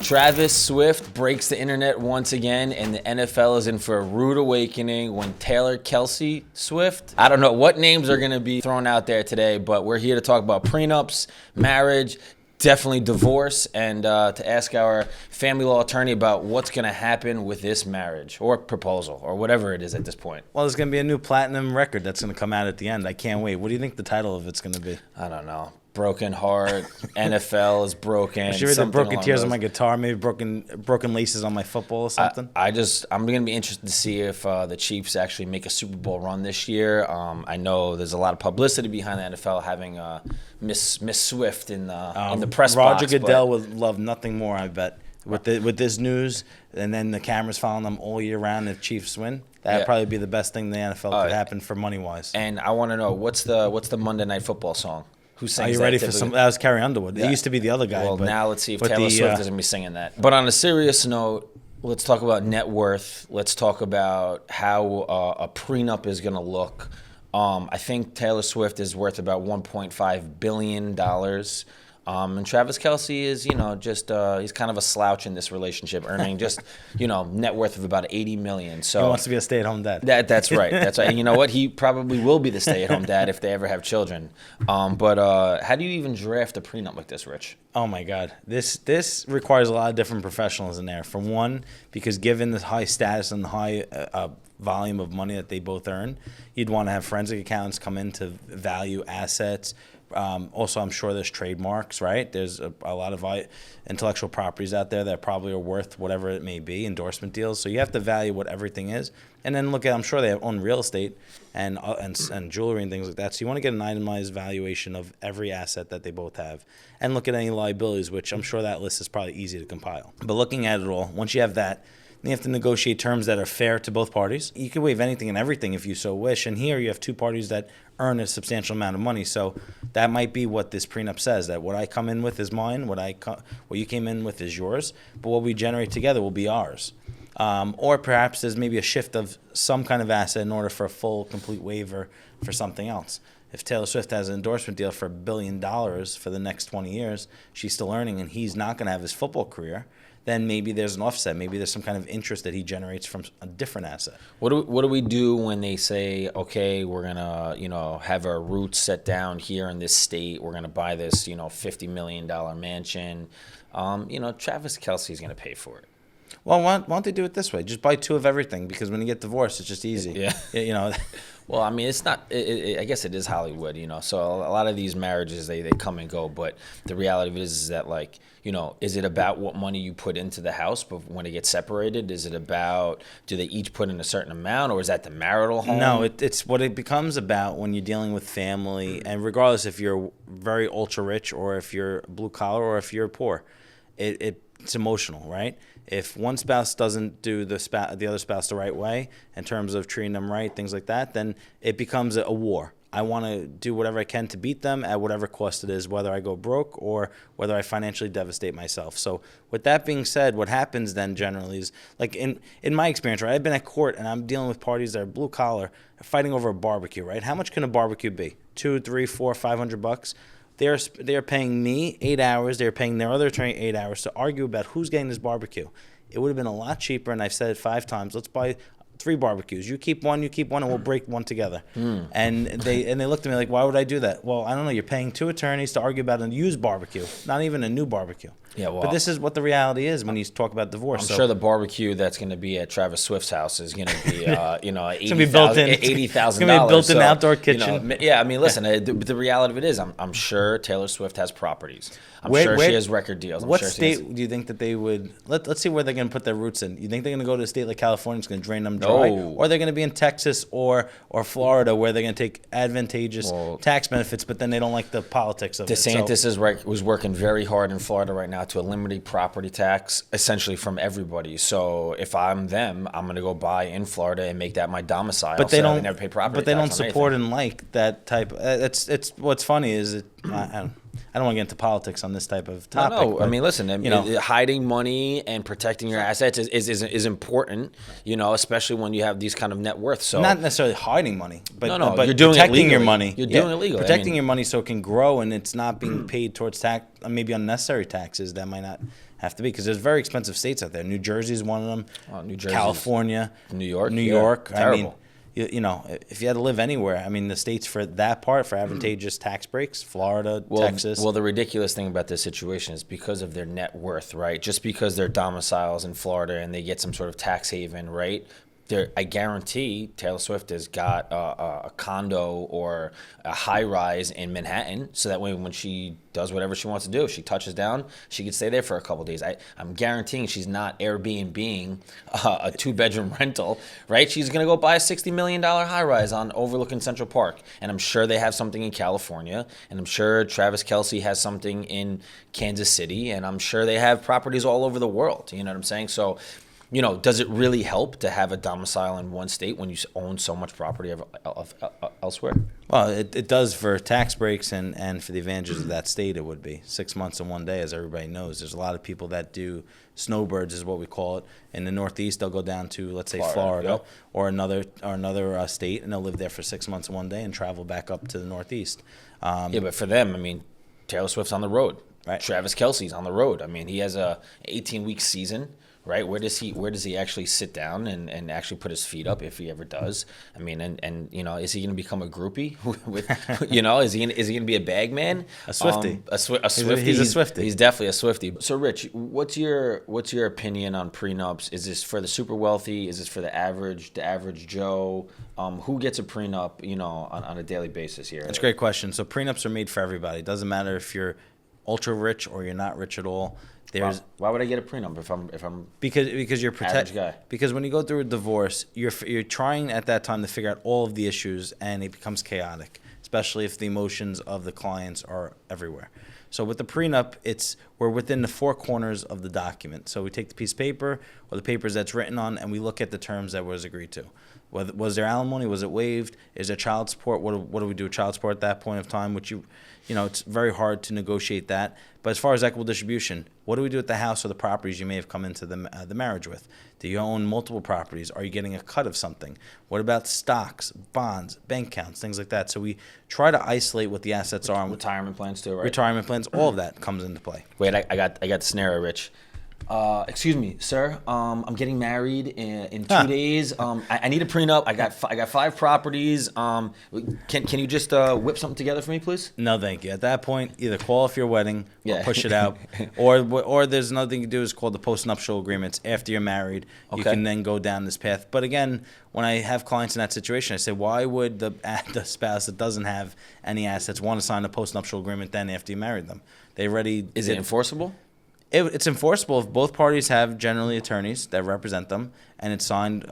Travis Swift breaks the internet once again, and the NFL is in for a rude awakening when Kelce Swift. I don't know what names are going to be thrown out there today, but we're here to talk about prenups, marriage, definitely divorce, and to ask our family law attorney about what's going to happen with this marriage or proposal or whatever it is at this point. Well, there's going to be a new platinum record that's going to come out at the end. I can't wait. What do you think the title of it's going to be? I don't know. Broken heart, NFL is broken. Should the broken tears on my guitar, maybe broken laces on my football or something? I'm going to be interested to see if the Chiefs actually make a Super Bowl run this year. I know there's a lot of publicity behind the NFL having Miss Swift in the press box. Roger Goodell would love nothing more, I bet, with this news, and then the cameras following them all year round if Chiefs win. That'd probably be the best thing the NFL could happen for money-wise. And I want to know, what's the Monday Night Football song? Who sings Are you that ready typically? for some? That was Carrie Underwood. Yeah. It used to be the other guy. Well, but now let's see if Taylor Swift is going to be singing that. But on a serious note, let's talk about net worth. Let's talk about how a prenup is going to look. I think Taylor Swift is worth about $1.5 billion. And Travis Kelce is, just he's kind of a slouch in this relationship, earning just, net worth of about $80 million. So he wants to be a stay-at-home dad. That's right. That's right. And you know what? He probably will be the stay-at-home dad if they ever have children. But how do you even draft a prenup like this, Rich? Oh my God, this requires a lot of different professionals in there. For one, because given the high status and the high volume of money that they both earn, you'd want to have forensic accountants come in to value assets. Also, I'm sure there's trademarks, right? There's a lot of intellectual properties out there that probably are worth whatever it may be, endorsement deals. So you have to value what everything is. And then look at, I'm sure they own real estate and jewelry and things like that. So you want to get an itemized valuation of every asset that they both have. And look at any liabilities, which I'm sure that list is probably easy to compile. But looking at it all, once you have that, you have to negotiate terms that are fair to both parties. You can waive anything and everything if you so wish. And here you have two parties that earn a substantial amount of money. So that might be what this prenup says, that what I come in with is mine, what you came in with is yours, but what we generate together will be ours. Or perhaps there's maybe a shift of some kind of asset in order for a full, complete waiver for something else. If Taylor Swift has an endorsement deal for $1 billion for the next 20 years, she's still earning and he's not going to have his football career, then maybe there's an offset. Maybe there's some kind of interest that he generates from a different asset. What do we do when they say, okay, we're gonna have our roots set down here in this state. We're gonna buy this $50 million mansion. Travis Kelce is gonna pay for it. Well, why don't they do it this way? Just buy two of everything, because when you get divorced, it's just easy. Yeah. Well, I mean, it's not. I guess it is Hollywood, So a lot of these marriages, they come and go. But the reality of it is that, is it about what money you put into the house, but when it gets separated, is it about, do they each put in a certain amount, or is that the marital home? No, it's what it becomes about when you're dealing with family, and regardless if you're very ultra rich or if you're blue collar or if you're poor, it's emotional, right? If one spouse doesn't do the other spouse the right way in terms of treating them right, things like that, then it becomes a war. I want to do whatever I can to beat them at whatever cost it is, whether I go broke or whether I financially devastate myself. So with that being said, what happens then generally is, like in my experience, right, I've been at court and I'm dealing with parties that are blue collar, fighting over a barbecue, right? How much can a barbecue be? $200, $300, $400, $500? They're paying me 8 hours. They're paying their other attorney 8 hours to argue about who's getting this barbecue. It would have been a lot cheaper, and I've said it 5 times. Let's buy 3 barbecues. You keep one, and we'll break one together. And they looked at me like, why would I do that? Well, I don't know. You're paying 2 attorneys to argue about a used barbecue, not even a new barbecue. Yeah, well, but this is what the reality is when you talk about divorce. I'm sure the barbecue that's going to be at Travis Swift's house is going to be, $80,000. It's going to be a built-in outdoor kitchen. Listen, the reality of it is, I'm sure Taylor Swift has properties. I'm sure she has record deals. What state do you think that they would? Let's see where they're going to put their roots in. You think they're going to go to a state like California, it's going to drain them dry, or they're going to be in Texas or Florida, where they're going to take advantageous tax benefits, but then they don't like the politics of it. DeSantis was working very hard in Florida right now to eliminate property tax essentially from everybody. So if I'm them, I'm going to go buy in Florida and make that my domicile. But they don't never pay property tax. But they don't support and like that type. It's what's funny is I don't want to get into politics on this type of topic. No, I mean, listen, hiding money and protecting your assets is important, especially when you have these kind of net worth. So not necessarily hiding money, but you're doing protecting your money. You're doing it legally. Protecting your money so it can grow and it's not being paid towards maybe unnecessary taxes that might not have to be, because there's very expensive states out there. New Jersey is one of them. Oh, New Jersey, California, New York, New yeah, York. I mean, terrible. you know, if you had to live anywhere, I mean, the states for that part, for advantageous tax breaks, Florida, Texas. Well, the ridiculous thing about this situation is because of their net worth, right? Just because their domiciles in Florida and they get some sort of tax haven, right? I guarantee Taylor Swift has got a condo or a high rise in Manhattan, so that way when she does whatever she wants to do, if she touches down, she could stay there for a couple of days. I'm guaranteeing she's not Airbnb-ing a 2-bedroom rental, right? She's gonna go buy a $60 million high rise on overlooking Central Park, and I'm sure they have something in California, and I'm sure Travis Kelce has something in Kansas City, and I'm sure they have properties all over the world. You know what I'm saying? So, you know, does it really help to have a domicile in one state when you own so much property elsewhere? Well, it does for tax breaks and for the advantages of that state. It would be 6 months and 1 day, as everybody knows. There's a lot of people that do snowbirds, is what we call it. In the Northeast, they'll go down to, let's say, Florida, yep, or another state, and they'll live there for 6 months and 1 day and travel back up to the Northeast. Yeah, but for them, I mean, Taylor Swift's on the road. Right. Travis Kelce's on the road. I mean, he has a 18-week season. Right, where does he actually sit down and actually put his feet up, if he ever does? I mean, and you know, is he going to become a groupie? With, you know, is he gonna be a bag man? A Swiftie. A Swiftie. He's a Swiftie. He's definitely a Swiftie. So, Rich, what's your opinion on prenups? Is this for the super wealthy? Is this for the average Joe? Who gets a prenup? You know, on a daily basis here. That's a great question. So prenups are made for everybody. It doesn't matter if you're ultra rich or you're not rich at all. Why would I get a prenup if I'm because you're average guy? Because when you go through a divorce, you're trying at that time to figure out all of the issues, and it becomes chaotic, especially if the emotions of the clients are everywhere. So with the prenup, we're within the four corners of the document. So we take the piece of paper or the papers that's written on, and we look at the terms that was agreed to. Was there alimony? Was it waived? Is there child support? What do we do with child support at that point of time? Which you know, it's very hard to negotiate that. But as far as equitable distribution, what do we do with the house or the properties you may have come into the marriage with? Do you own multiple properties? Are you getting a cut of something? What about stocks, bonds, bank accounts, things like that? So we try to isolate what the assets are. Retirement plans too, right? Retirement plans, all of that comes into play. Wait, I got the scenario, Rich. Excuse me, sir. I'm getting married in 2 days. I need a prenup. I got 5 properties. Can you just whip something together for me, please? No, thank you. At that point, either call off your wedding or Yeah. push it out, or there's another thing you do is called the postnuptial agreements. After you're married, you Okay. can then go down this path. But again, when I have clients in that situation, I say, why would the spouse that doesn't have any assets want to sign a postnuptial agreement then after you married them? They already Is it enforceable? It's enforceable if both parties have generally attorneys that represent them, and it's signed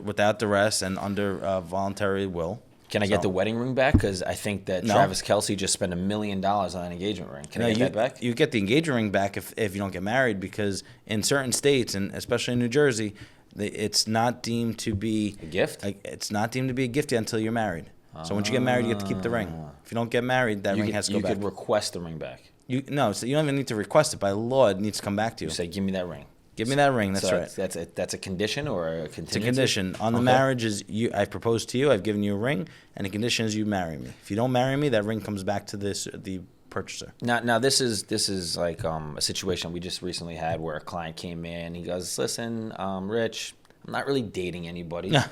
without duress and under voluntary will. Can I get the wedding ring back? Because I think that No. Travis Kelce just spent $1 million on an engagement ring. Can I get that back? You get the engagement ring back if you don't get married, because in certain states, and especially in New Jersey, it's not deemed to be A gift? It's not deemed to be a gift yet until you're married. So once you get married, you get to keep the ring. If you don't get married, that ring has to go back. You could request the ring back. So you don't even need to request it. By law, it needs to come back to you. You say, give me that ring. Give me that ring. That's So right. That's a condition or a contingency? It's a condition. On the Okay. marriage is I've proposed to you, I've given you a ring, and the condition is you marry me. If you don't marry me, that ring comes back to the purchaser. Now this is like a situation we just recently had where a client came in. He goes, listen, Rich, I'm not really dating anybody. Yeah.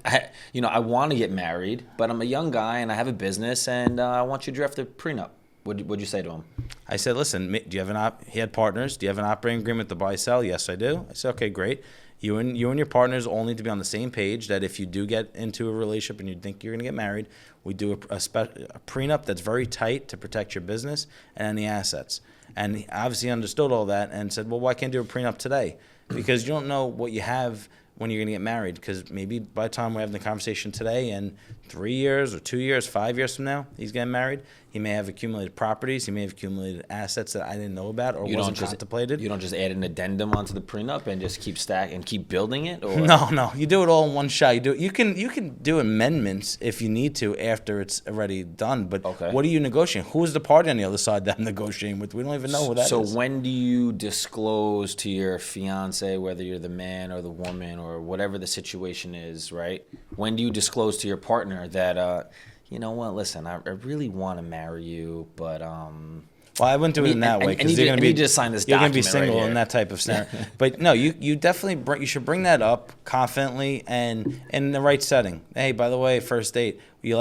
I want to get married, but I'm a young guy and I have a business, and I want you to draft a prenup. What'd you say to him? I said, listen, do you have he had partners. Do you have an operating agreement to buy sell? Yes, I do. I said, okay, great. You and your partners all need to be on the same page that if you do get into a relationship and you think you're going to get married, we do a prenup that's very tight to protect your business and any assets. And he obviously understood all that and said, well, why can't you do a prenup today? Because you don't know what you have when you're going to get married, because maybe by the time we're having the conversation today and 3 years or 2 years, 5 years from now, he's getting married, he may have accumulated properties, he may have accumulated assets that I didn't know about or wasn't contemplated. You don't just add an addendum onto the prenup and just keep and keep building it? Or? No, you do it all in one shot. You can do amendments if you need to after it's already done, but Okay. What are you negotiating? Who's the party on the other side that I'm negotiating with? We don't even know who that is. So when do you disclose to your fiance, whether you're the man or the woman or whatever the situation is, right? When do you disclose to your partner that, you know what, listen, I really want to marry you, but Well, I wouldn't do it in that way and because you you're going to be just sign this you're going document to be single right in that type of scenario. But no, you definitely you should bring that up confidently and in the right setting. Hey, by the way, first date, do you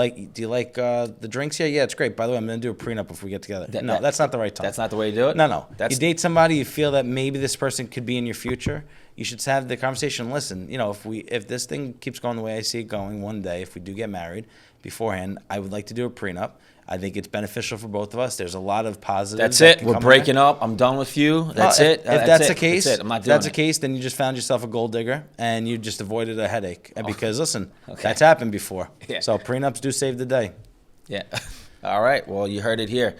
like the drinks here? Yeah, it's great. By the way, I'm going to do a prenup if we get together. No, that's not the right time. That's not the way to do it. No. You date somebody, you feel that maybe this person could be in your future. You should have the conversation. Listen, if this thing keeps going the way I see it going, one day, if we do get married beforehand, I would like to do a prenup. I think it's beneficial for both of us. There's a lot of positives. That's it. We're breaking up. I'm done with you. That's it. If that's the case, that's it. I'm not doing that's the case, then you just found yourself a gold digger and you just avoided a headache. And because listen, that's happened before. Yeah. So prenups do save the day. Yeah. All right. Well, you heard it here.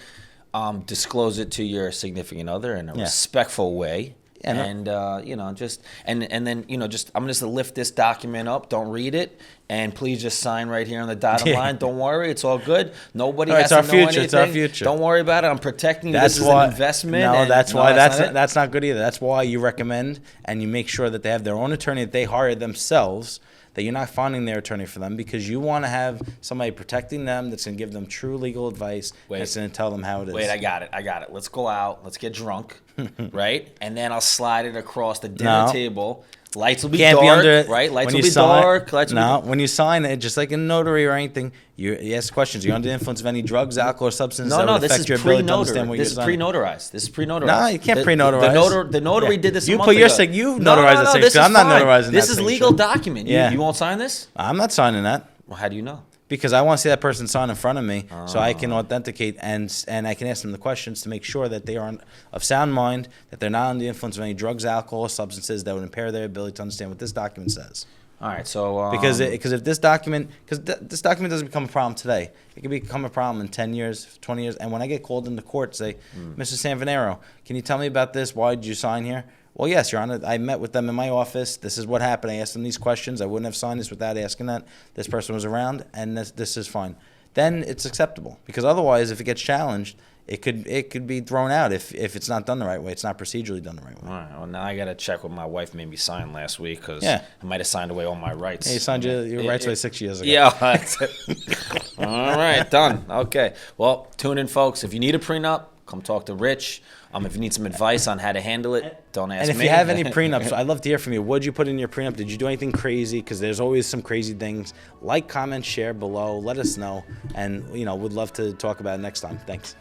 Disclose it to your significant other in a respectful way. Yeah, and just and then just I'm just gonna lift this document up. Don't read it, and please just sign right here on the dotted line. Don't worry, it's all good. Nobody has to know anything. It's our future. Don't worry about it. I'm protecting you. This is an investment. No, that's not good either. That's why you recommend and you make sure that they have their own attorney that they hire themselves. That you're not finding their attorney for them because you want to have somebody protecting them that's going to give them true legal advice that's going to tell them how it is. Wait, I got it. Let's go out. Let's get drunk, right? And then I'll slide it across the dinner table. Lights will be dark, right? Lights will be dark. When you sign it, just like a notary or anything, you ask questions. You're under the influence of any drugs, alcohol, or substance that would affect your ability to understand what you're signing. This is pre-notarized. No, you can't pre-notarize. The notary did this a you month put your ago. You notarize the signature. I'm not notarizing This that is signature. legal document. Yeah. You won't sign this? I'm not signing that. Well, how do you know? Because I want to see that person sign in front of me so I can authenticate and I can ask them the questions to make sure that they are of sound mind, that they're not under the influence of any drugs, alcohol, or substances that would impair their ability to understand what this document says. All right, so because if this document doesn't become a problem today, it can become a problem in 10 years, 20 years. And when I get called into court, say, Mr. Sanvenero, can you tell me about this? Why did you sign here? Well, yes, Your Honor. I met with them in my office. This is what happened. I asked them these questions. I wouldn't have signed this without asking that. This person was around, and this is fine. Then it's acceptable. Because otherwise, if it gets challenged, it could be thrown out if it's not done the right way. It's not procedurally done the right way. All right. Well, now I got to check what my wife made me sign last week because I might have signed away all my rights. Yeah, you signed your rights away 6 years ago. Yeah. That's it. All right. Done. Okay. Well, tune in, folks. If you need a prenup, come talk to Rich. If you need some advice on how to handle it, don't ask me. And if you have any prenups, I'd love to hear from you. What did you put in your prenup? Did you do anything crazy? Because there's always some crazy things. Like, comment, share below. Let us know. And, would love to talk about it next time. Thanks.